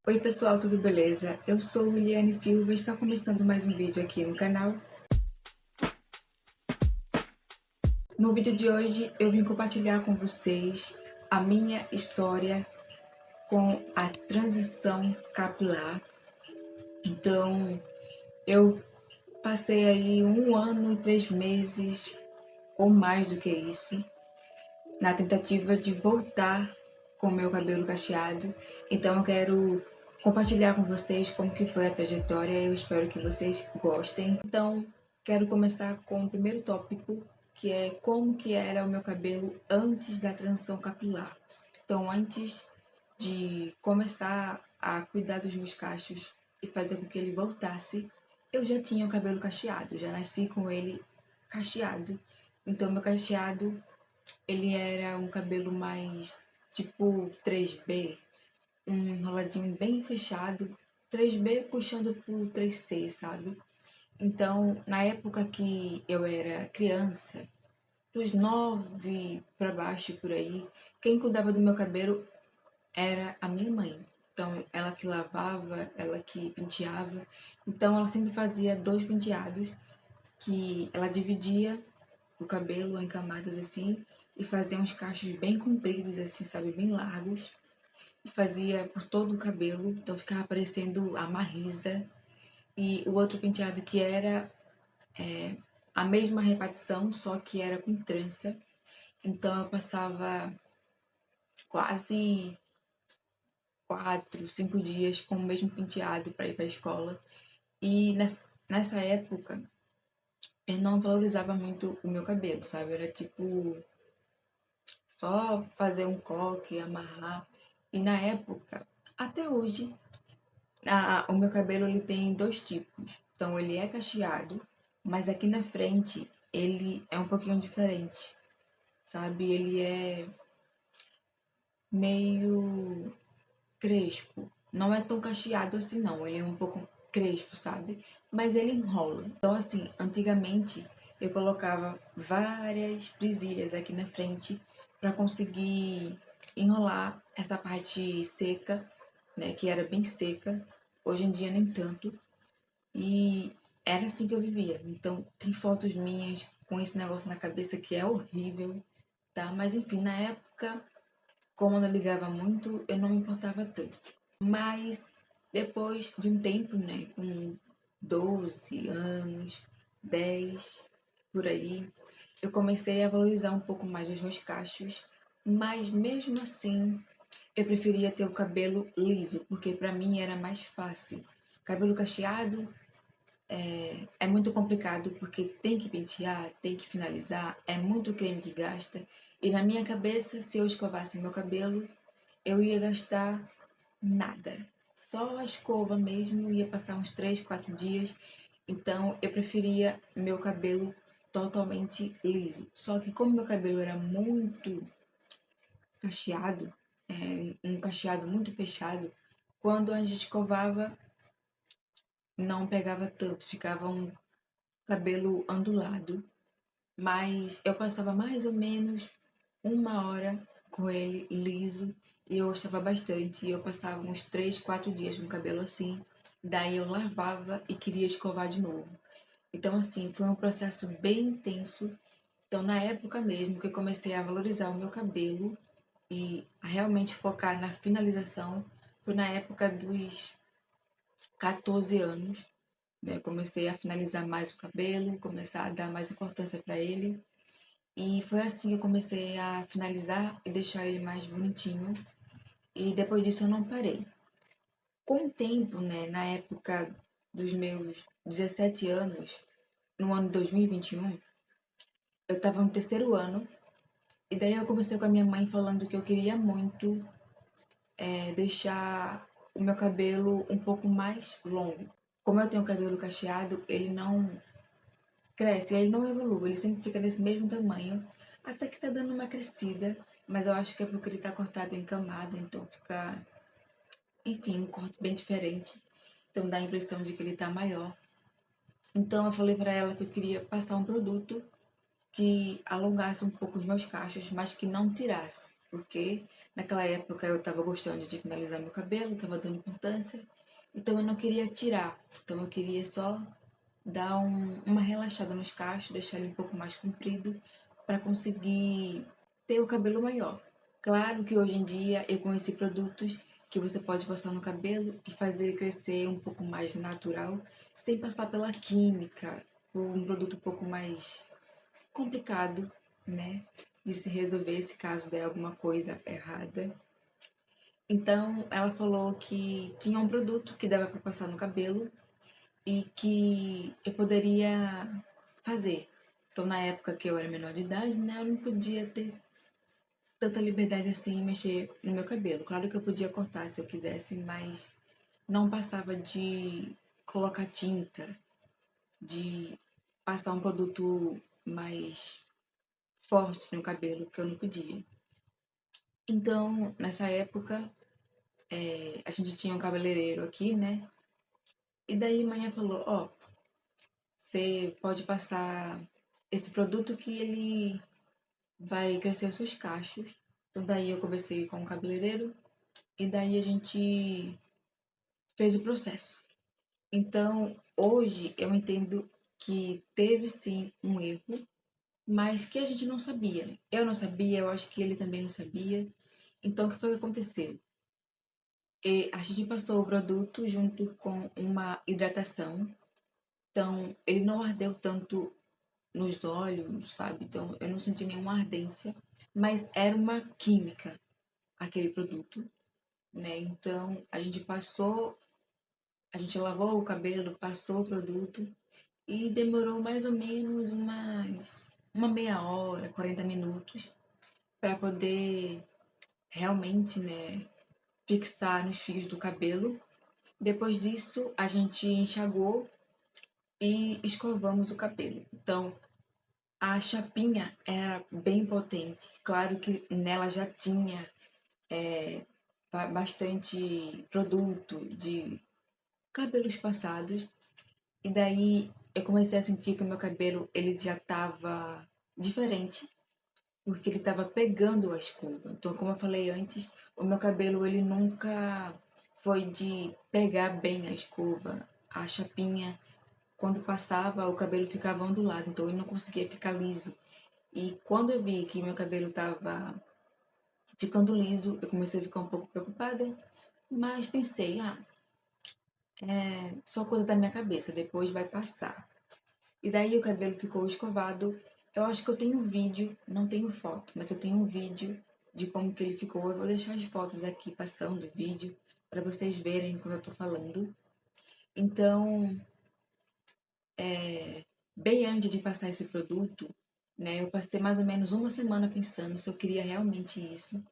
Oi pessoal, tudo beleza? Eu sou Miliane Silva e está começando mais um vídeo aqui no canal. No vídeo de hoje eu vim compartilhar com vocês a minha história com a transição capilar. Então, eu passei aí 1 ano e 3 meses ou mais do que isso na tentativa de voltar com meu cabelo cacheado. Então eu quero compartilhar com vocês como que foi a trajetória. Eu espero que vocês gostem. Então, quero começar com o primeiro tópico, que é como que era o meu cabelo antes da transição capilar. Então, antes de começar a cuidar dos meus cachos e fazer com que ele voltasse, eu já tinha o cabelo cacheado, já nasci com ele cacheado. Então, meu cacheado ele era um cabelo mais tipo 3B, um enroladinho bem fechado, 3B puxando pro 3C, sabe? Então, na época que eu era criança, dos 9 para baixo por aí, quem cuidava do meu cabelo era a minha mãe. Então, ela que lavava, ela que penteava. Então, ela sempre fazia 2 penteados que ela dividia o cabelo em camadas assim e fazia uns cachos bem compridos assim, sabe, bem largos e fazia por todo o cabelo, então ficava parecendo a Marisa. E o outro penteado que era a mesma repartição, só que era com trança. Então eu passava quase 4, 5 dias com o mesmo penteado para ir para a escola. E nessa época eu não valorizava muito o meu cabelo, sabe? Era tipo só fazer um coque, amarrar. E na época, até hoje, o meu cabelo ele tem 2 tipos. Então ele é cacheado, mas aqui na frente ele é um pouquinho diferente, sabe? Ele é meio crespo. Não é tão cacheado assim não, ele é um pouco crespo, sabe? Mas ele enrola. Então assim, antigamente eu colocava várias presilhas aqui na frente para conseguir enrolar essa parte seca, né, que era bem seca. Hoje em dia nem tanto. E era assim que eu vivia. Então tem fotos minhas com esse negócio na cabeça que é horrível, tá? Mas enfim, na época como eu não ligava muito, eu não me importava tanto. Mas depois de um tempo, né, com 12 anos, 10 por aí, eu comecei a valorizar um pouco mais os meus cachos, mas mesmo assim, eu preferia ter o cabelo liso, porque para mim era mais fácil. Cabelo cacheado é muito complicado porque tem que pentear, tem que finalizar, é muito creme que gasta. E na minha cabeça, se eu escovasse meu cabelo, eu ia gastar nada. Só a escova mesmo, ia passar uns 3, 4 dias. Então eu preferia meu cabelo totalmente liso. Só que como meu cabelo era muito cacheado, um cacheado muito fechado, quando a gente escovava, não pegava tanto, ficava um cabelo ondulado. Mas eu passava mais ou menos 1 hora com ele liso e eu gostava bastante. E eu passava uns 3, 4 dias com o cabelo assim. Daí eu lavava e queria escovar de novo. Então, assim, foi um processo bem intenso. Então, na época mesmo que eu comecei a valorizar o meu cabelo e a realmente focar na finalização, foi na época dos 14 anos, né? Eu comecei a finalizar mais o cabelo, começar a dar mais importância para ele. E foi assim que eu comecei a finalizar e deixar ele mais bonitinho. E depois disso eu não parei. Com o tempo, né, na época dos meus 17 anos, no ano de 2021, eu estava no terceiro ano. E daí eu conversei com a minha mãe falando que eu queria muito deixar o meu cabelo um pouco mais longo. Como eu tenho cabelo cacheado, ele não cresce, ele não evolui, ele sempre fica desse mesmo tamanho, até que tá dando uma crescida, mas eu acho que é porque ele tá cortado em camada, então fica, enfim, um corte bem diferente. Então dá a impressão de que ele tá maior. Então eu falei pra ela que eu queria passar um produto que alongasse um pouco os meus cachos, mas que não tirasse. porque naquela época eu estava gostando de finalizar meu cabelo, estava dando importância, então eu não queria tirar, então eu queria só dar uma relaxada nos cachos, deixar ele um pouco mais comprido para conseguir ter o cabelo maior. Claro que hoje em dia eu conheci produtos que você pode passar no cabelo e fazer ele crescer um pouco mais natural, sem passar pela química, por um produto um pouco mais complicado, né, de se resolver se caso der alguma coisa errada. Então, ela falou que tinha um produto que dava para passar no cabelo e que eu poderia fazer. Então, na época que eu era menor de idade, né, eu não podia ter tanta liberdade assim em mexer no meu cabelo. Claro que eu podia cortar se eu quisesse, mas não passava de colocar tinta, de passar um produto mais forte no cabelo, que eu não podia. Então, nessa época, a gente tinha um cabeleireiro aqui, né? E daí a manhã falou, ó, você pode passar esse produto que ele vai crescer os seus cachos. Então daí eu conversei com o cabeleireiro e daí a gente fez o processo. Então, hoje eu entendo que teve sim um erro, mas que a gente não sabia. Eu não sabia, eu acho que ele também não sabia. Então, o que foi que aconteceu? A gente passou o produto junto com uma hidratação. Então, ele não ardeu tanto nos olhos, sabe? Então, eu não senti nenhuma ardência, mas era uma química aquele produto, né? Então, a gente lavou o cabelo, passou o produto e demorou mais ou menos uma meia hora, 40 minutos para poder realmente, né, fixar nos fios do cabelo. Depois disso, a gente enxagou e escovamos o cabelo. Então, a chapinha era bem potente. Claro que nela já tinha bastante produto de cabelos passados. E daí eu comecei a sentir que o meu cabelo ele já estava diferente, porque ele estava pegando a escova. Então, como eu falei antes, o meu cabelo ele nunca foi de pegar bem a escova. A chapinha, quando passava, o cabelo ficava ondulado, então ele não conseguia ficar liso. E quando eu vi que meu cabelo estava ficando liso, eu comecei a ficar um pouco preocupada, mas pensei, é só coisa da minha cabeça, depois vai passar. E daí o cabelo ficou escovado. Eu acho que eu tenho um vídeo, não tenho foto, mas eu tenho um vídeo de como que ele ficou. Eu vou deixar as fotos aqui passando o vídeo para vocês verem quando eu tô falando. Então, bem antes de passar esse produto, né, eu passei mais ou menos uma semana pensando se eu queria realmente isso,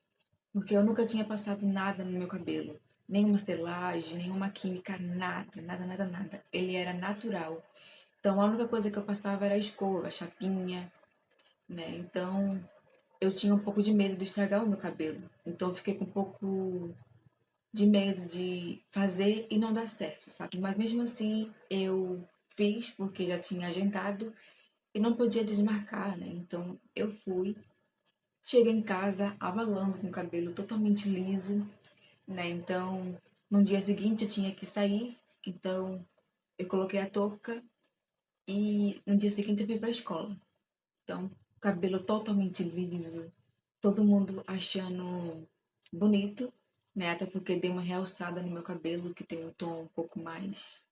porque eu nunca tinha passado nada no meu cabelo, nenhuma selagem, nenhuma química, nada, nada, nada, nada. Ele era natural. Então a única coisa que eu passava era a escova, a chapinha, né? Então eu tinha um pouco de medo de estragar o meu cabelo. Então eu fiquei com um pouco de medo de fazer e não dar certo, sabe? Mas mesmo assim eu fiz porque já tinha agendado e não podia desmarcar, né? Então eu fui, cheguei em casa abalando com o cabelo totalmente liso, né? Então no dia seguinte eu tinha que sair, então eu coloquei a touca e no dia seguinte eu fui para a escola. Então, cabelo totalmente liso, todo mundo achando bonito, né? Até porque dei uma realçada no meu cabelo, que tem um tom um pouco mais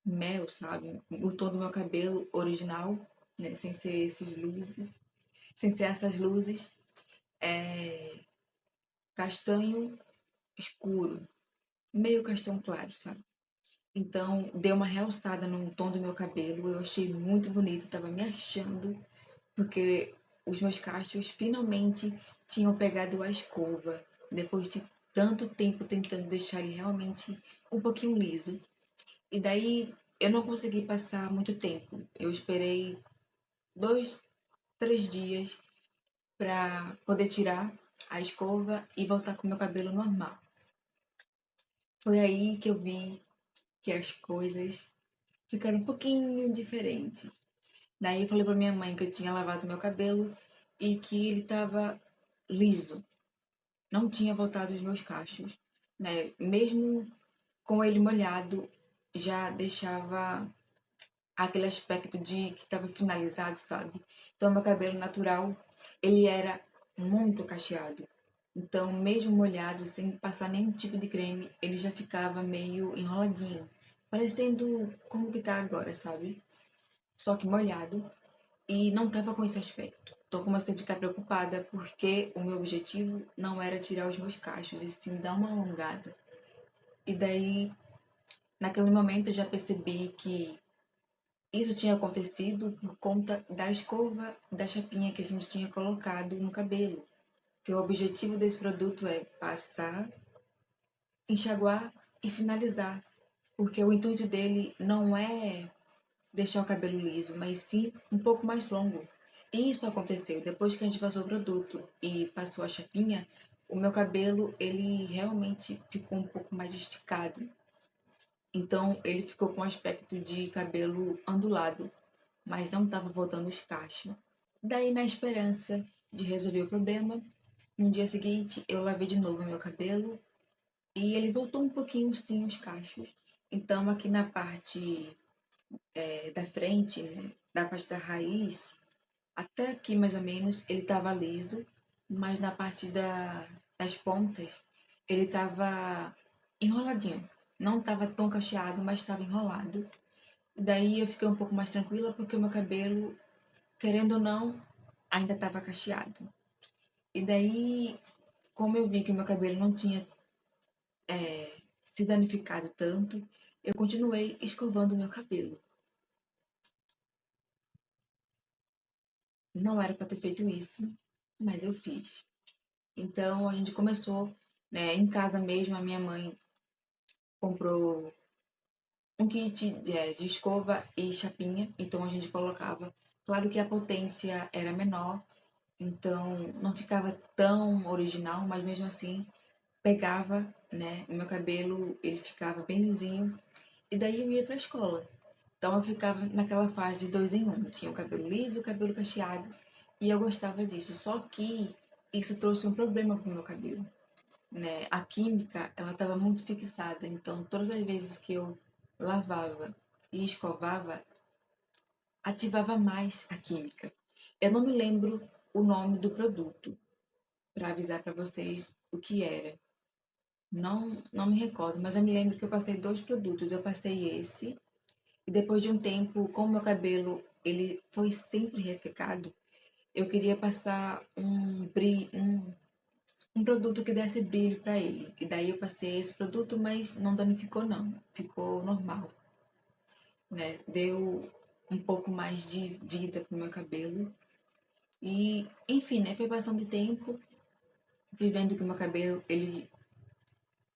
mel, sabe? O tom do meu cabelo original, né? Sem ser esses luzes, sem ser essas luzes, é castanho escuro, meio castanho claro, sabe? Então, dei uma realçada no tom do meu cabelo, eu achei muito bonito, tava me achando porque os meus cachos finalmente tinham pegado a escova, depois de tanto tempo tentando deixar ele realmente um pouquinho liso. E daí eu não consegui passar muito tempo. Eu esperei 2, 3 dias para poder tirar a escova e voltar com o meu cabelo normal. Foi aí que eu vi que as coisas ficaram um pouquinho diferentes. Daí eu falei pra minha mãe que eu tinha lavado meu cabelo e que ele tava liso. não tinha voltado os meus cachos, né? Mesmo com ele molhado, já deixava aquele aspecto de que estava finalizado, sabe? Então, meu cabelo natural, ele era muito cacheado. Então, mesmo molhado, sem passar nenhum tipo de creme, ele já ficava meio enroladinho, parecendo como que tá agora, sabe? Só que molhado e não tava com esse aspecto. Então, comecei a ficar preocupada porque o meu objetivo não era tirar os meus cachos, e sim dar uma alongada. E daí, naquele momento, eu já percebi que isso tinha acontecido por conta da escova da chapinha que a gente tinha colocado no cabelo. Que o objetivo desse produto é passar, enxaguar e finalizar. Porque o intuito dele não é deixar o cabelo liso, mas sim um pouco mais longo. E isso aconteceu depois que a gente passou o produto e passou a chapinha, o meu cabelo ele realmente ficou um pouco mais esticado. Então ele ficou com um aspecto de cabelo ondulado, mas não estava voltando os cachos. Daí, na esperança de resolver o problema, no dia seguinte eu lavei de novo meu cabelo e ele voltou um pouquinho sim os cachos. Então aqui na parte da frente, né, da parte da raiz, até aqui mais ou menos ele estava liso, mas na parte das pontas ele estava enroladinho. Não estava tão cacheado, mas estava enrolado. E daí eu fiquei um pouco mais tranquila porque o meu cabelo, querendo ou não, ainda estava cacheado. E daí, como eu vi que o meu cabelo não tinha se danificado tanto, eu continuei escovando o meu cabelo. Não era para ter feito isso, mas eu fiz. Então a gente começou, né, em casa mesmo, a minha mãe comprou um kit de escova e chapinha, então a gente colocava. Claro que a potência era menor, então não ficava tão original, mas mesmo assim pegava, né, o meu cabelo, ele ficava bem lisinho, e daí eu ia para a escola. Então eu ficava naquela fase de dois em um. Tinha o cabelo liso e o cabelo cacheado. E eu gostava disso. Só que isso trouxe um problema pro meu cabelo, né? A química, ela estava muito fixada. Então todas as vezes que eu lavava e escovava, ativava mais a química. Eu não me lembro o nome do produto para avisar para vocês o que era. Não me recordo, mas eu me lembro que eu passei dois produtos. Eu passei esse e depois de um tempo, como meu cabelo ele foi sempre ressecado, eu queria passar um produto que desse brilho para ele. E daí eu passei esse produto, mas não danificou não, ficou normal, né? Deu um pouco mais de vida pro meu cabelo. E, enfim, né? Foi passando o tempo, fui vendo que o meu cabelo ele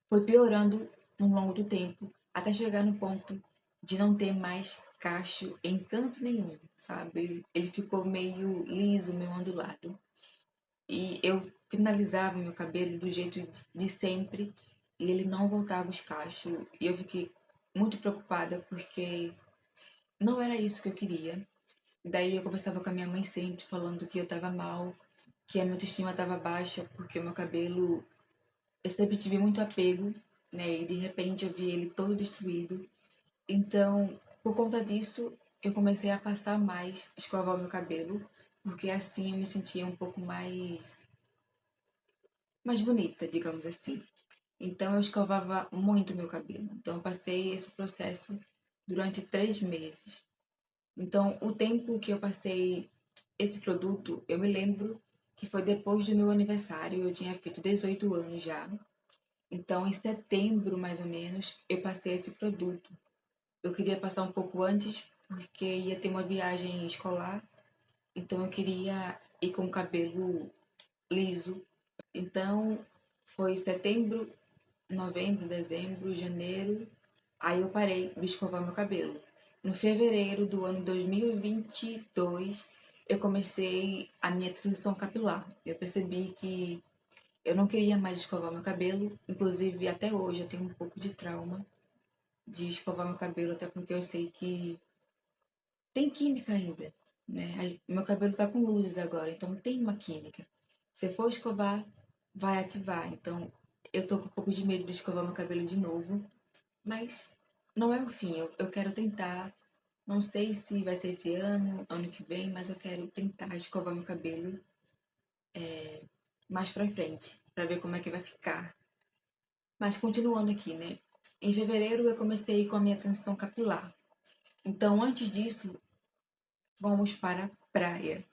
foi piorando no longo do tempo, até chegar no ponto de não ter mais cacho em canto nenhum, sabe? Ele ficou meio liso, meio ondulado. E eu finalizava meu cabelo do jeito de sempre e ele não voltava os cachos. E eu fiquei muito preocupada porque não era isso que eu queria. Daí eu conversava com a minha mãe sempre falando que eu estava mal, que a minha autoestima estava baixa porque o meu cabelo, eu sempre tive muito apego, né? E de repente eu vi ele todo destruído. Então, por conta disso, eu comecei a passar mais, escovar o meu cabelo, porque assim eu me sentia um pouco mais bonita, digamos assim. Então, eu escovava muito meu cabelo. Então, eu passei esse processo durante 3 meses. Então, o tempo que eu passei esse produto, eu me lembro que foi depois do meu aniversário, eu tinha feito 18 anos já. Então, em setembro, mais ou menos, eu passei esse produto. Eu queria passar um pouco antes, porque ia ter uma viagem escolar, então eu queria ir com o cabelo liso. Então, foi setembro, novembro, dezembro, janeiro, aí eu parei de escovar meu cabelo. No fevereiro do ano 2022, eu comecei a minha transição capilar. Eu percebi que eu não queria mais escovar meu cabelo, inclusive até hoje eu tenho um pouco de trauma de escovar meu cabelo, até porque eu sei que tem química ainda, né? Meu cabelo tá com luzes agora, então tem uma química. Se for escovar, vai ativar. Então, eu tô com um pouco de medo de escovar meu cabelo de novo, mas não é o fim. Eu quero tentar. Não sei se vai ser esse ano, ano que vem, mas eu quero tentar escovar meu cabelo mais pra frente, pra ver como é que vai ficar. Mas continuando aqui, né? Em fevereiro eu comecei com a minha transição capilar. Então, antes disso, fomos para a praia.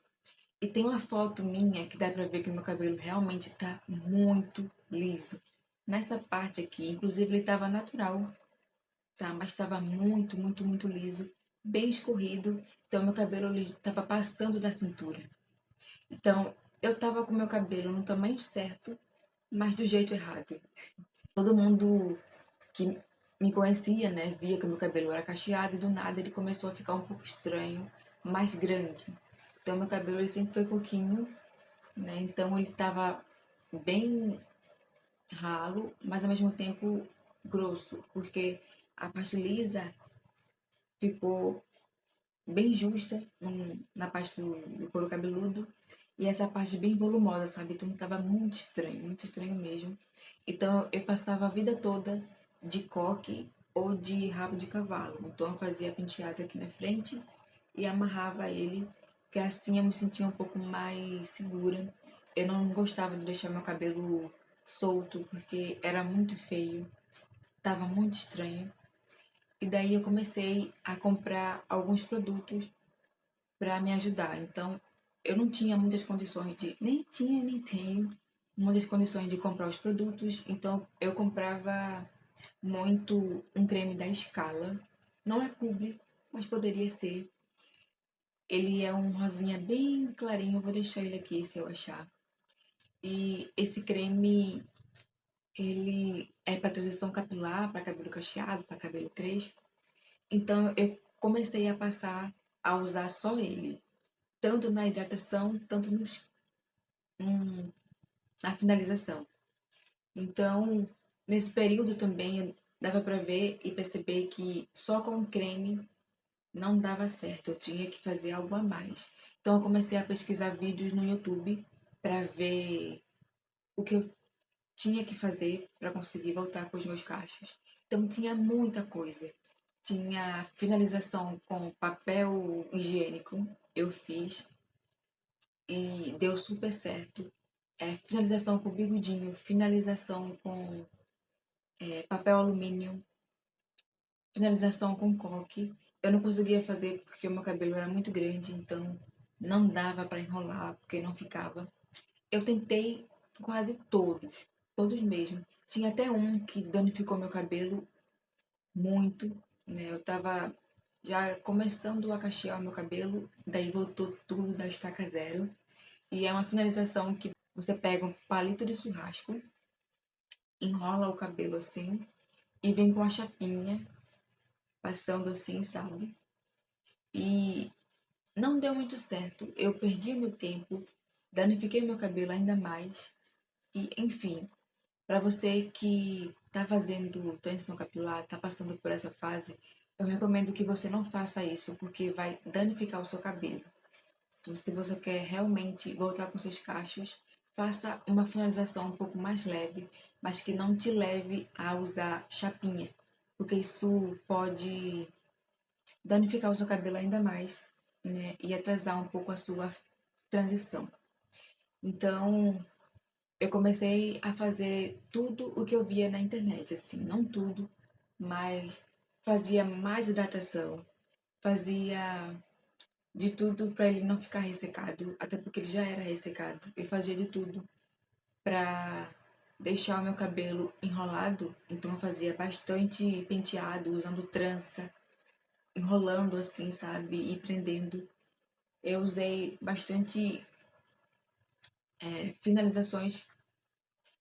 E tem uma foto minha que dá pra ver que o meu cabelo realmente tá muito liso. Nessa parte aqui, inclusive ele tava natural, tá? Mas tava muito, muito, muito liso, bem escorrido. Então meu cabelo ele tava passando da cintura. Então eu tava com meu cabelo no tamanho certo, mas do jeito errado. Todo mundo que me conhecia, né, via que meu cabelo era cacheado e do nada ele começou a ficar um pouco estranho, mais grande. Então meu cabelo ele sempre foi pouquinho, né? Então ele estava bem ralo, mas ao mesmo tempo grosso, porque a parte lisa ficou bem justa na parte do couro cabeludo e essa parte bem volumosa, sabe? Então estava muito estranho mesmo. Então eu passava a vida toda de coque ou de rabo de cavalo. Então eu fazia penteado aqui na frente e amarrava ele, porque assim eu me sentia um pouco mais segura. Eu não gostava de deixar meu cabelo solto, porque era muito feio, tava muito estranho. E daí eu comecei a comprar alguns produtos para me ajudar. Então, eu não tinha muitas condições de, nem tinha, nem tenho muitas condições de comprar os produtos, então eu comprava muito um creme da Scala. Não é publi, mas poderia ser. Ele é um rosinha bem clarinho, eu vou deixar ele aqui se eu achar. E esse creme, ele é para transição capilar, para cabelo cacheado, para cabelo crespo. Então eu comecei a passar a usar só ele, tanto na hidratação, tanto na finalização. Então, nesse período também dava para ver e perceber que só com o creme não dava certo, eu tinha que fazer algo a mais. Então, eu comecei a pesquisar vídeos no YouTube para ver o que eu tinha que fazer para conseguir voltar com os meus cachos. Então, tinha muita coisa. Tinha finalização com papel higiênico, eu fiz e deu super certo. Finalização com bigodinho, finalização com papel alumínio, finalização com coque. Eu não conseguia fazer porque o meu cabelo era muito grande, então não dava para enrolar, porque não ficava. Eu tentei quase todos, todos mesmo. Tinha até um que danificou meu cabelo muito, né? Eu tava já começando a cachear o meu cabelo, daí voltou tudo da estaca zero. E é uma finalização que você pega um palito de churrasco, enrola o cabelo assim e vem com a chapinha passando assim, sabe? E não deu muito certo. Eu perdi meu tempo, danifiquei meu cabelo ainda mais. E, enfim, para você que tá fazendo transição capilar, tá passando por essa fase, eu recomendo que você não faça isso, porque vai danificar o seu cabelo. Então, se você quer realmente voltar com seus cachos, faça uma finalização um pouco mais leve, mas que não te leve a usar chapinha, porque isso pode danificar o seu cabelo ainda mais, né? E atrasar um pouco a sua transição. Então, eu comecei a fazer tudo o que eu via na internet, assim, não tudo, mas fazia mais hidratação, fazia de tudo para ele não ficar ressecado, até porque ele já era ressecado. Eu fazia de tudo para deixar o meu cabelo enrolado, então eu fazia bastante penteado, usando trança, enrolando assim, sabe, e prendendo. Eu usei bastante finalizações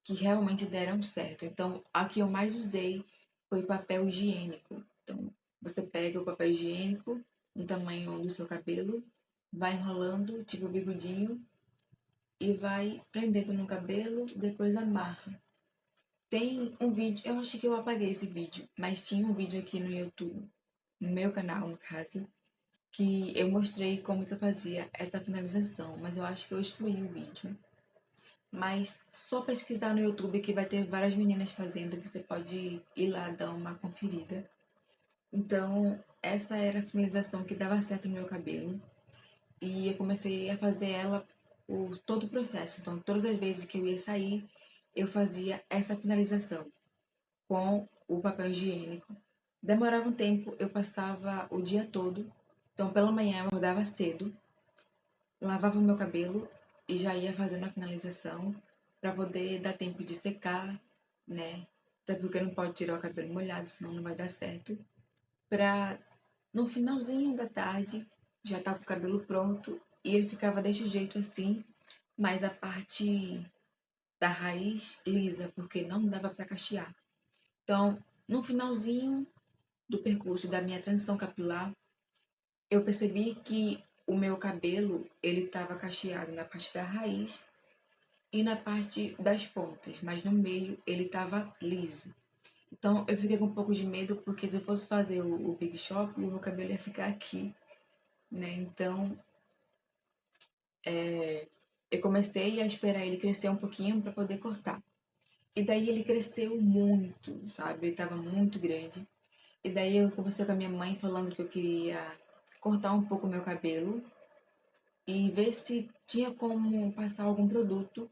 que realmente deram certo. Então, a que eu mais usei foi papel higiênico. Então, você pega o papel higiênico no tamanho do seu cabelo, vai enrolando, tipo bigodinho, e vai prendendo no cabelo, depois amarra. Tem um vídeo, eu acho que eu apaguei esse vídeo, mas tinha um vídeo aqui no YouTube, no meu canal, no caso, que eu mostrei como que eu fazia essa finalização, mas eu acho que eu excluí o vídeo. mas só pesquisar no YouTube que vai ter várias meninas fazendo, você pode ir lá dar uma conferida. Então, essa era a finalização que dava certo no meu cabelo. E eu comecei a fazer ela por todo o processo. Então, todas as vezes que eu ia sair, eu fazia essa finalização com o papel higiênico. Demorava um tempo, eu passava o dia todo. Então, pela manhã eu acordava cedo, lavava o meu cabelo e já ia fazendo a finalização para poder dar tempo de secar, né? Até porque não pode tirar o cabelo molhado, senão não vai dar certo. Para no finalzinho da tarde já tá com o cabelo pronto e ele ficava desse jeito assim, mas a parte da raiz lisa, porque não dava para cachear. Então, no finalzinho do percurso da minha transição capilar, eu percebi que o meu cabelo ele estava cacheado na parte da raiz e na parte das pontas, mas no meio ele estava liso. Então eu fiquei com um pouco de medo porque se eu fosse fazer o Big Shop, o meu cabelo ia ficar aqui, né? Então eu comecei a esperar ele crescer um pouquinho para poder cortar. E daí ele cresceu muito, sabe? Ele estava muito grande. E daí eu conversei com a minha mãe falando que eu queria cortar um pouco o meu cabelo e ver se tinha como passar algum produto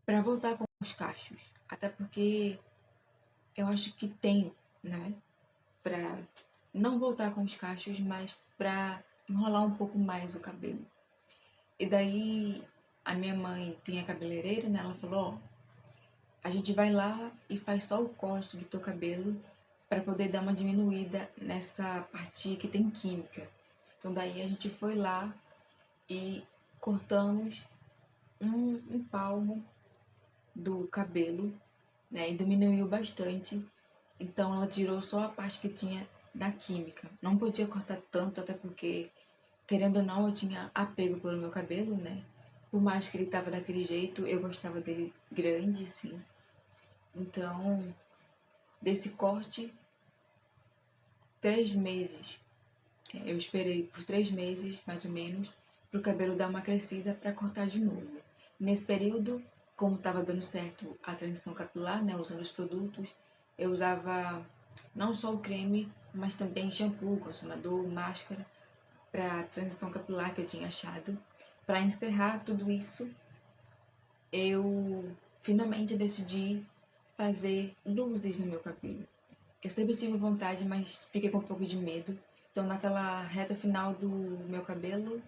para voltar com os cachos. Até porque eu acho que tem, né? Para não voltar com os cachos, mas para enrolar um pouco mais o cabelo. E daí a minha mãe tem a cabeleireira, né? Ela falou, ó, a gente vai lá e faz só o corte do teu cabelo para poder dar uma diminuída nessa parte que tem química. Então daí a gente foi lá e cortamos um palmo do cabelo, né? E diminuiu bastante. Então ela tirou só a parte que tinha da química. Não podia cortar tanto, até porque, querendo ou não, eu tinha apego pelo meu cabelo, né? Por mais que ele tava daquele jeito, eu gostava dele grande, assim. Então, desse corte, 3 meses. Eu esperei por 3 meses, mais ou menos, para o cabelo dar uma crescida para cortar de novo. Nesse período, como estava dando certo a transição capilar, né, usando os produtos, eu usava não só o creme, mas também shampoo, condicionador, máscara para a transição capilar que eu tinha achado. Para encerrar tudo isso, eu finalmente decidi fazer luzes no meu cabelo. Eu sempre tive vontade, mas fiquei com um pouco de medo. Então, naquela reta final do meu cabelo,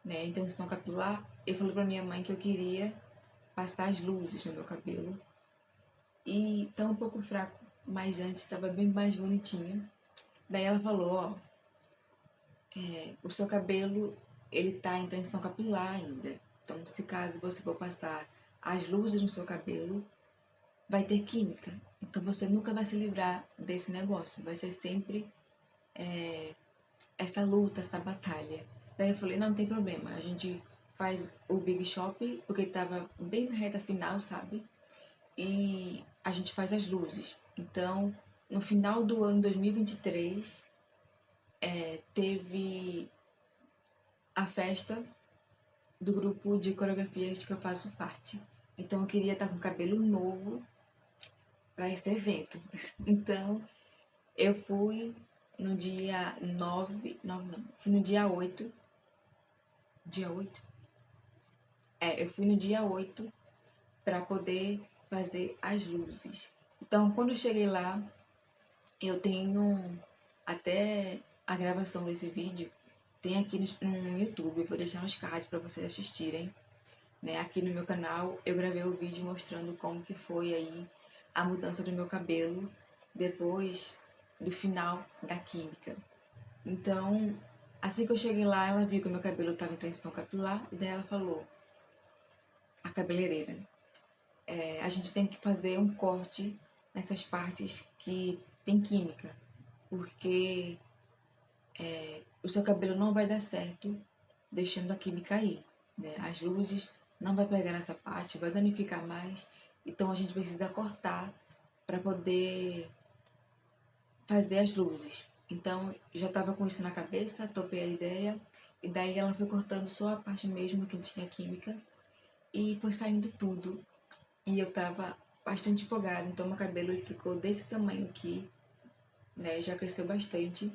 né, intenção capilar, eu falei pra minha mãe que eu queria passar as luzes no meu cabelo. E tá um pouco fraco, mas antes estava bem mais bonitinho. Daí ela falou, ó, o seu cabelo, ele tá em transição capilar ainda. Então, se caso você for passar as luzes no seu cabelo, vai ter química. Então, você nunca vai se livrar desse negócio. Vai ser sempre essa luta, essa batalha. Daí eu falei, não tem problema, a gente faz o Big Shop, porque tava bem na reta final, sabe? E a gente faz as luzes. Então, no final do ano 2023, teve a festa do grupo de coreografias que eu faço parte. Então, eu queria estar com cabelo novo para esse evento. Então, eu fui no dia 9, 9 não, fui no dia 8. Eu fui no dia 8 para poder fazer as luzes. Então, quando eu cheguei lá, eu tenho até a gravação desse vídeo, tem aqui no YouTube, eu vou deixar nos cards para vocês assistirem. Né? Aqui no meu canal, eu gravei o vídeo mostrando como que foi aí a mudança do meu cabelo depois do final da química. Então, assim que eu cheguei lá, ela viu que o meu cabelo estava em transição capilar e daí ela falou, a cabeleireira, né? A gente tem que fazer um corte nessas partes que tem química, porque o seu cabelo não vai dar certo deixando a química aí, né? As luzes não vai pegar nessa parte, vai danificar mais, então a gente precisa cortar para poder fazer as luzes. Então já estava com isso na cabeça, topei a ideia, e daí ela foi cortando só a parte mesmo que tinha química, e foi saindo tudo. E eu tava bastante empolgada, então meu cabelo ele ficou desse tamanho aqui, né? Já cresceu bastante.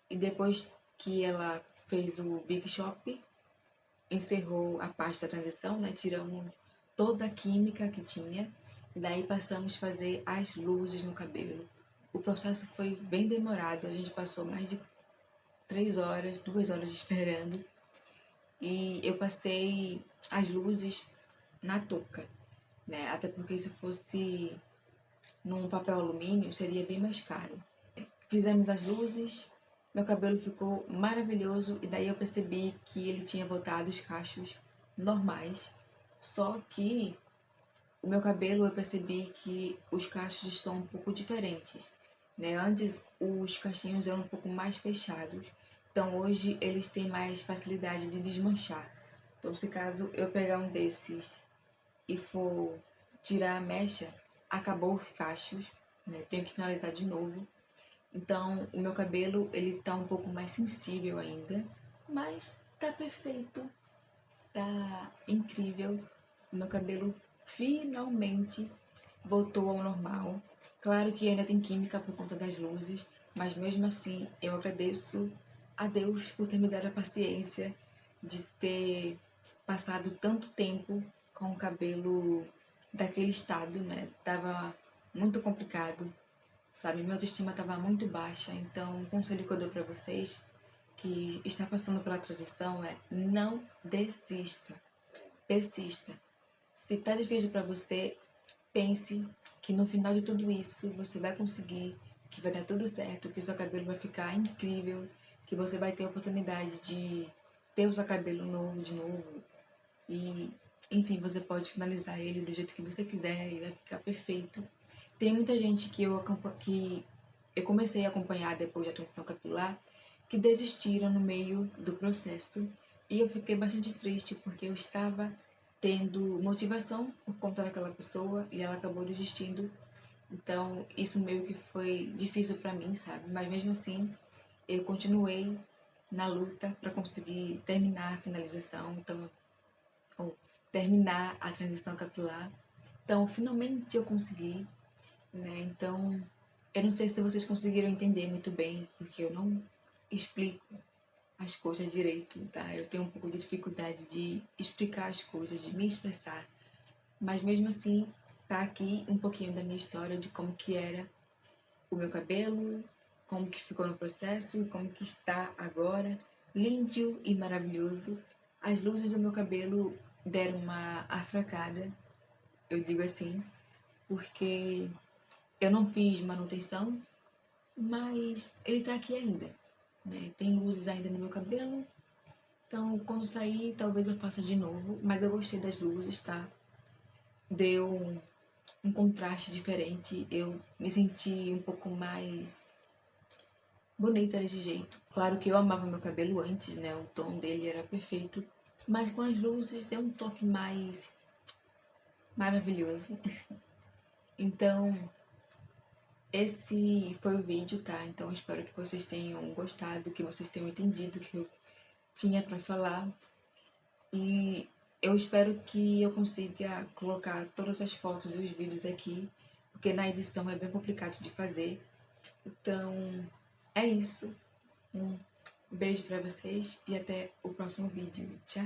E depois que ela fez o Big Shop, encerrou a parte da transição, né? Tiramos toda a química que tinha. E daí passamos a fazer as luzes no cabelo. O processo foi bem demorado, a gente passou mais de 3 horas, 2 horas esperando. E eu passei as luzes na touca, né? Até porque se fosse num papel alumínio seria bem mais caro. Fizemos as luzes, meu cabelo ficou maravilhoso e daí eu percebi que ele tinha voltado os cachos normais. Só que o meu cabelo eu percebi que os cachos estão um pouco diferentes, né? Antes os cachinhos eram um pouco mais fechados, então hoje eles têm mais facilidade de desmanchar. Então se caso eu pegar um desses e for tirar a mecha, acabou os cachos, né? Tenho que finalizar de novo. Então o meu cabelo ele tá um pouco mais sensível ainda, mas tá perfeito, tá incrível. O meu cabelo finalmente voltou ao normal. Claro que ainda tem química por conta das luzes, mas mesmo assim eu agradeço a Deus por ter me dado a paciência de ter passado tanto tempo com o cabelo daquele estado, né? Tava muito complicado, sabe? Minha autoestima tava muito baixa, então o conselho que eu dou pra vocês que está passando pela transição é não desista, persista. Se tá difícil para você, pense que no final de tudo isso você vai conseguir, que vai dar tudo certo, que o seu cabelo vai ficar incrível, que você vai ter a oportunidade de ter o seu cabelo novo de novo e, enfim, você pode finalizar ele do jeito que você quiser e vai ficar perfeito. Tem muita gente que eu comecei a acompanhar depois da transição capilar que desistiram no meio do processo e eu fiquei bastante triste porque eu estava tendo motivação por conta daquela pessoa e ela acabou desistindo. Então, isso meio que foi difícil para mim, sabe? Mas mesmo assim, eu continuei na luta para conseguir terminar a finalização, então, ou terminar a transição capilar. Então, finalmente eu consegui, né? Então, eu não sei se vocês conseguiram entender muito bem, porque eu não explico as coisas direito, tá? Eu tenho um pouco de dificuldade de explicar as coisas, de me expressar. Mas mesmo assim, tá aqui um pouquinho da minha história de como que era o meu cabelo, como que ficou no processo e como que está agora, lindo e maravilhoso. As luzes do meu cabelo deram uma afracada, eu digo assim, porque eu não fiz manutenção, mas ele tá aqui ainda, né? Tem luzes ainda no meu cabelo, então quando sair talvez eu faça de novo, mas eu gostei das luzes, tá? Deu um contraste diferente, eu me senti um pouco mais bonita desse jeito. Claro que eu amava meu cabelo antes, né? O tom dele era perfeito, mas com as luzes deu um toque mais maravilhoso. Então, esse foi o vídeo, tá? Então, espero que vocês tenham gostado, que vocês tenham entendido o que eu tinha pra falar. E eu espero que eu consiga colocar todas as fotos e os vídeos aqui, porque na edição é bem complicado de fazer. Então, é isso. Um beijo pra vocês e até o próximo vídeo. Tchau!